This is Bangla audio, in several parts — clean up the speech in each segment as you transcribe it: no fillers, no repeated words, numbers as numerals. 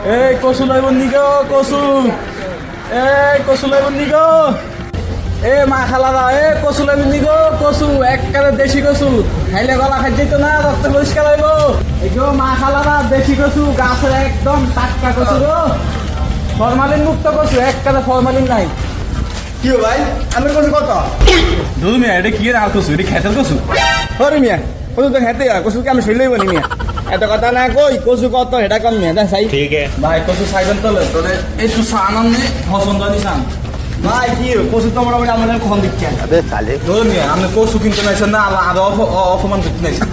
এই কচু লাইব নিগো কচু, এই কচু লাইব নিগো, এ মা খালারা এ কচু লাইব নিগো কচু, একবারে দেশি কচু, খাইলে গলা খাই যেত না, রক্ত পরিষ্কার হইব। এই গো মা খালারা দেশি কচু, গাছের একদম টাটকা কচু গো, ফরমালিন মুক্ত কচু, একবারে ফরমালিন নাই। কি ভাই আমার কচু কত? দুধ মিয়া এটা কি আর কচু, এটা খেতের কচু। হরে মিয়া কচু তো খেতে কচু কি আমি শুনলেই বলি মিয়া, এত কথা না কই কচু কত এটা কম মিয়া দেখ সাই। ठीक है। ভাই কচু সাইকেল তলে তোরে একটু সান আনলে পছন্দ হয়নি সান। ভাই কি কচু তো মোটামুটি আমাদের কখন দিচ্ছেন? দুধ মিয়া আপনি কচু কিনতে নাইছেন না, আরো অপমান করতে নাইছেন।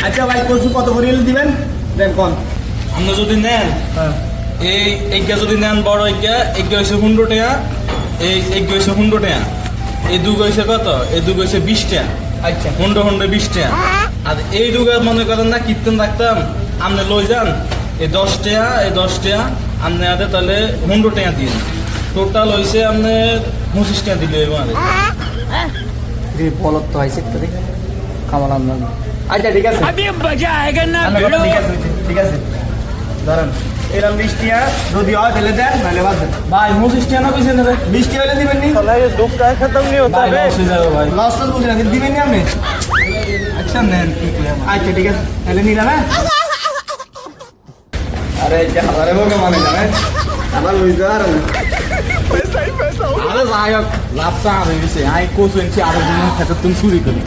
আচ্ছা ভাই কচু কত করে দিবেন দেন কোন? আপনি যদি নেন এই এগা যদি নেন বড় এগা হয়েছে 100 টাকা, এই এগা হয়েছে 100 টাকা, এই দুগ হয়েছে কত, এই দুগ হয়েছে 20 টাকা। আচ্ছা 100 20 টাকা। আর এই দুগা মনে করেন না কীর্তন রাখতাম, আপনি লই যান এই 10 টাকা, এই 10 টাকা আপনি আদে তাহলে 100 টাকা দিন, টোটাল হয়েছে আপনি 25 টাকা দিলে মানে। বলত তো হয়েছে তো খামার আমরা। আচ্ছা ঠিক আছে अभी मजा आएगा ना আমার কথা ঠিক আছে ঠিক আছে ধরেন এরকম 20 টাকা যদি হয় তাহলে দেন নাহলে বাদ দেন। ভাই 25 টাকা না কইছেন রে? 20 টাকা হলে দিবেন নি? ভাই লস হয়ে যাবে ভাই। লস টস বুঝি না কিন্তু দিবেন নি আপনি? আচ্ছা নেন কি কইলাম। আচ্ছা ঠিক আছে তাহলে নিলাম হ্যাঁ। আরে এটা হাজারে বকে মানে না হ্যাঁ আবার বুঝতে পারো না। আরে যাই হোক লাভটা হবে গেছে, আই কোচ এনেছি আরো দিন খেতে তুমি চুরি করি।